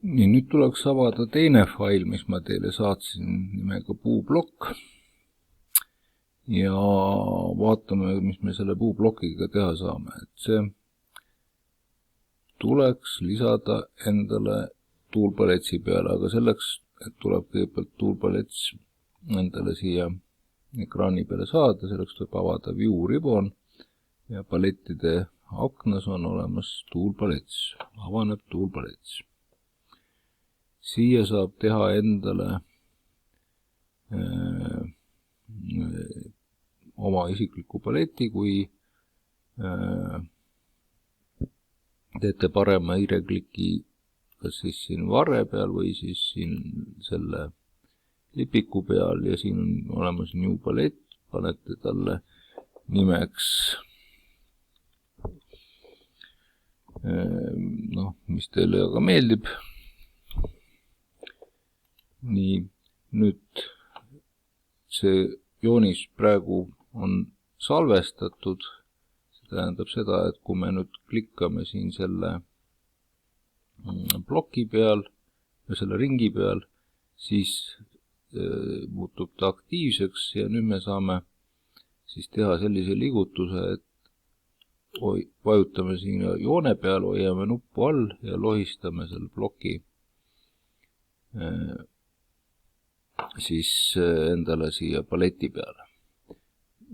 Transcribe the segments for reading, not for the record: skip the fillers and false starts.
Nii, nüüd tuleks avada teine fail, mis ma teile saatsin nimega puublokk. Ja vaatame, mis me selle puublokiga teha saame. Et see tuleks lisada endale tuulpaletsi peale, aga selleks, et tuleb kõigepealt tuulpalets endale siia ekraani peale saada, selleks tuleb avada view ribbon ja palettide aknas on olemas tuulpalets. Avaneb tuulpalets. Siia saab teha endale oma isikliku paleti, kui teete parema hiirekliki kas siis siin varre peal või siis siin selle lipiku peal ja siin on olemas new palett, panete talle nimeks mis teile aga meeldib. Nii, nüüd see joonis praegu on salvestatud, see tähendab seda, et kui me nüüd klikkame siin selle ploki peal ja selle ringi peal, siis muutub ta aktiivseks ja nüüd me saame siis teha sellise liigutuse, et vajutame siin joone peal, hoiame nuppu all ja lohistame selle ploki siis endale siia paleti peale.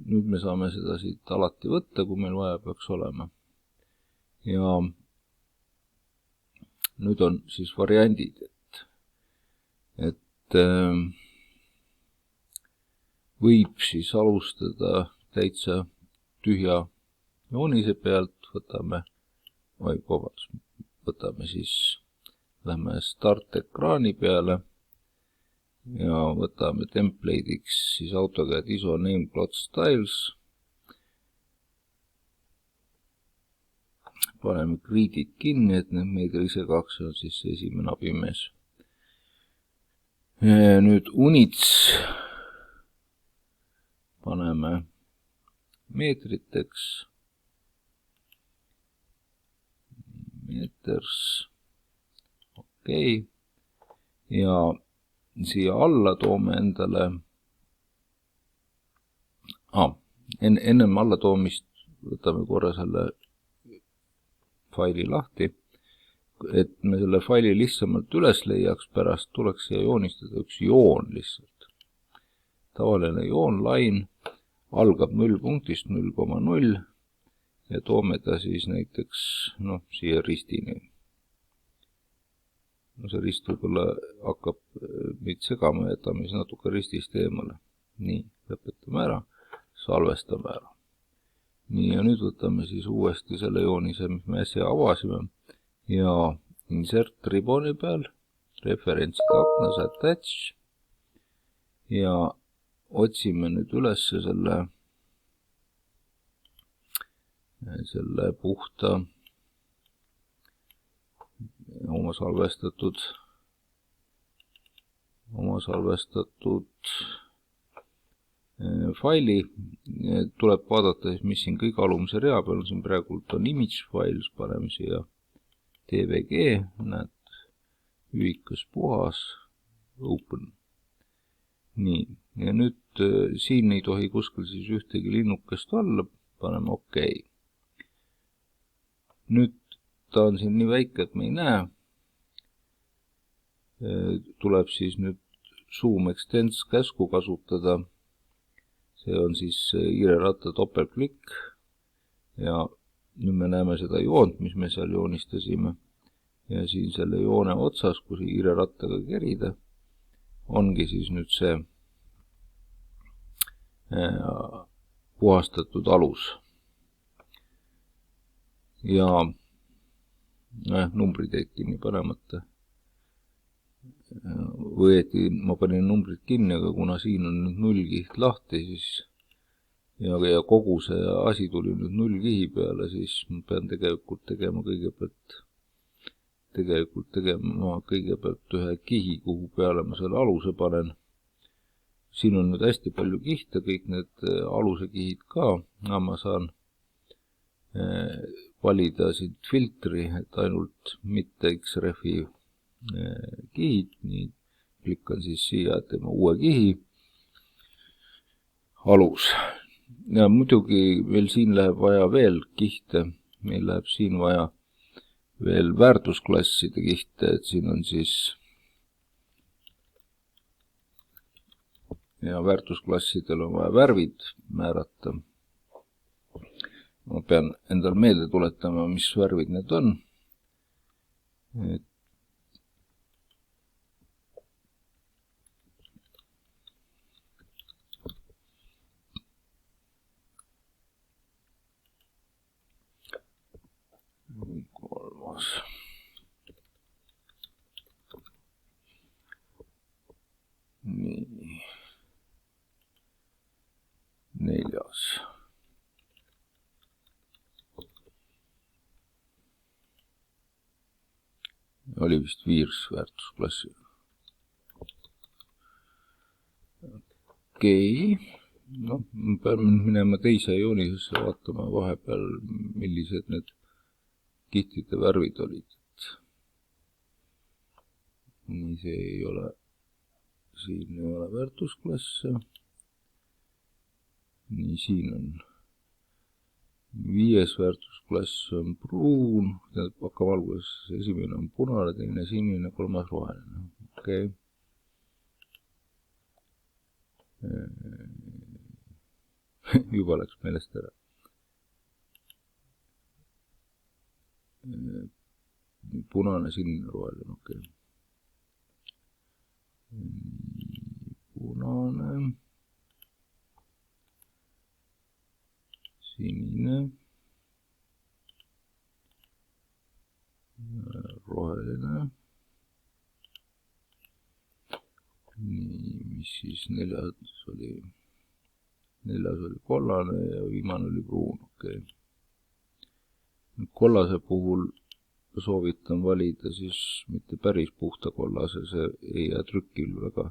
Nüüd me saame seda siit alati võtta, kui meil vaja peaks olema. Ja nüüd on siis variandid, et võib siis alustada täitsa tühja joonise pealt, võtame siis, lähme start ekraani peale ja võtame template'iks siis AutoCAD ISO Name Plot Styles. Paneme gridid kinni, et need meid ei segaks, on siis esimene abimees. Nüüd units paneme meetriteks. Meters. Okei. Ja siia alla toome endale ennem alla toomist võtame korra selle faili lahti, et me selle faili lihtsamalt üles leiaks, pärast tuleks siia joonistada üks joon lihtsalt. Tavaline joon, line, algab 0 punktist 0,0 ja toome ta siis näiteks siia ristini. See rist võib-olla hakkab meid segama, jätame siis natuke ristist eemale. Nii, lõpetame ära, salvestame ära. Nii, ja nüüd võtame siis uuesti selle joonise, mis me äsja avasime ja insert ribboni peal, referentsid aknas, attach ja otsime nüüd üles selle puhta oma salvestatud faili. Tuleb vaadata, mis siin kõige alumise rea peal on, siin praegult on image files, paneme siia tvg, näed, ühikas puhas, open. Nii, ja nüüd siin ei tohi kuskil siis ühtegi linnukest olla, paneme OK. Nüüd ta on siin nii väike, et me ei näe. Tuleb siis nüüd zoom extends käsku kasutada. See on siis hiireratta topeltklikk. Ja nüüd me näeme seda joont, mis me seal joonistasime. Ja siin selle joone otsas, kui hiirerattaga kerida, ongi siis nüüd see puhastatud alus. Ja numbrid jäid kinni panemata. Või ma panin numbrid kinni, aga kuna siin on nüüd 0 kiht lahti, siis ja kogu see asi tuli nüüd 0 kihi peale, siis ma pean tegelikult tegema kõigepealt ühe kihi, kuhu peale ma selle aluse panen. Siin on nüüd hästi palju kihte, kõik need aluse kihid ka, ma saan valida siit filtri, et ainult mitte XREF-i kihid, nii klikkan siis siia, et teeme uue kihi, alus. Ja muidugi meil siin läheb vaja veel kihte, meil läheb siin vaja veel väärtusklasside kihte, et siin on siis ja väärtusklassidel on vaja värvid määrata. Ma pean endal meelde tuletama, mis värvid need on. Et kolmas. Nii. Neljas. Oli vist viirs väärtusklassi. Okei. No, pean minema teise joonisesse vaatama vahepeal, millised need kihtide värvid olid. Nii see ei ole, siin ei ole väärtusklasse. Nii siin on viies väärtusklass on pruun, pakavalguses esimene on punane, teine sinine, kolmas roheline. Okei. Juba läks meelest ära. Punane, sinine, roheline, okei. Punane. Sinine. Roheline. Nii, mis siis neljas oli kollane ja viimane oli pruun, okei. Kollase puhul soovitan valida siis mitte päris puhta kollase, see ei jää trükil väga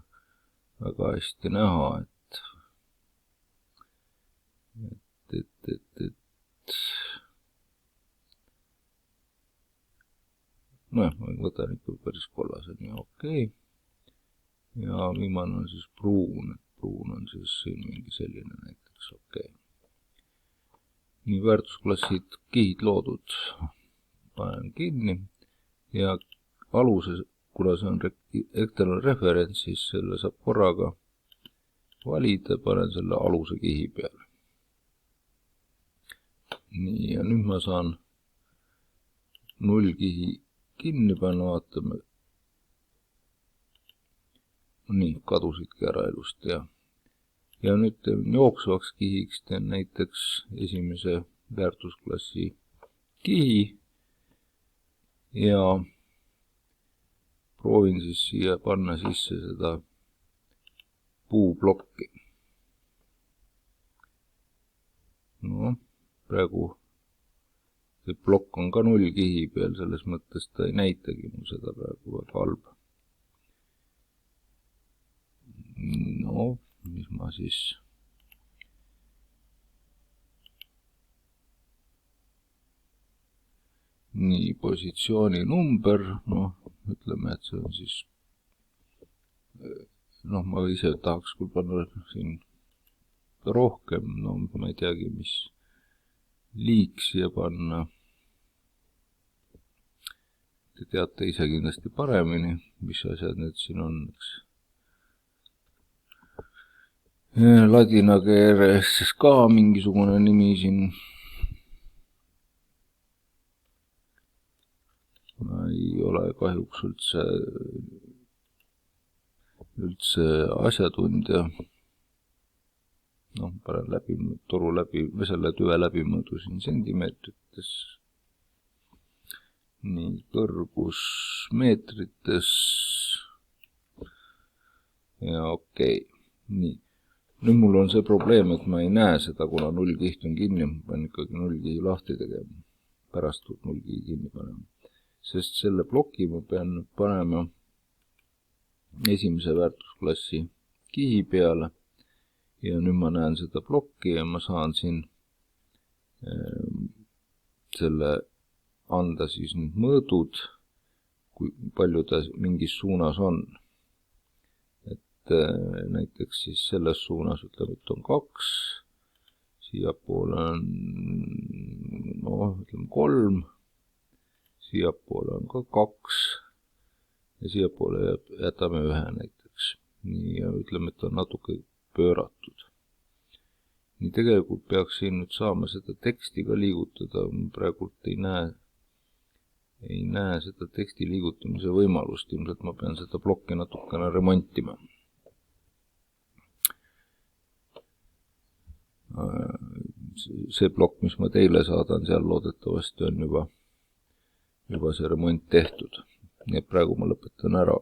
hästi näha, et nojah, ma võtan ikka päris kollase, nii okei. Ja viimane on siis pruun, et pruun on siis siin mingi selline näiteks, okei. Nii väärtusklassid kihid loodud, panen kinni ja aluses, kuna see on external reference, siis selle saab korraga valida, panen selle aluse kihi peale. Nii, ja nüüd ma saan nullkihi kinni panna, vaatame. Nii, kadusidki ära elust, ja nüüd teen jooksvaks kihiks, teen näiteks esimese väärtusklassi kihi ja proovin siis siia panna sisse seda puublokki. No, praegu see plokk on ka nullkihi peal, selles mõttes ta ei näitagi mu seda praegu väga halb. No, mis ma siis nii, positsiooni number, noh, ütleme, et see on siis noh, ma ise tahaks küll panna siin rohkem, no ma ei teagi, mis liik siia panna. Te teate ise kindlasti paremini, mis asjad need siin on, eks. Ladina keeles ka mingisugune nimi siin. Ma ei ole kahjuks üldse asjatundja. Noh, panen toru läbi, või selle tüve läbimõõdu siin sentimeetrites. Nii, kõrgus meetrites. Ja okei. Nii. Nüüd mul on see probleem, et ma ei näe seda, kuna nullkiht on kinni. Ma pean ikkagi nullkihi lahti tegema. Pärast nullkihi kinni panema. Sest selle ploki ma pean panema esimese väärtusklassi kihi peale. Ja nüüd ma näen seda plokki ja ma saan siin selle anda siis nüüd mõõdud, kui palju ta mingis suunas on. Et näiteks siis selles suunas ütleme, et on 2, siiapoole on ütleme 3, siiapoole on ka 2 ja siiapoole jätame 1 näiteks. Nii, ja ütleme, et on natuke pööratud. Nii tegelikult peaks siin nüüd saama seda teksti ka liigutada, praegult ei näe seda teksti liigutamise võimalust, ilmselt ma pean seda plokki natukene remontima. See plokk, mis ma teile saadan, seal loodetavasti on juba see remont tehtud. Nii et praegu ma lõpetan ära.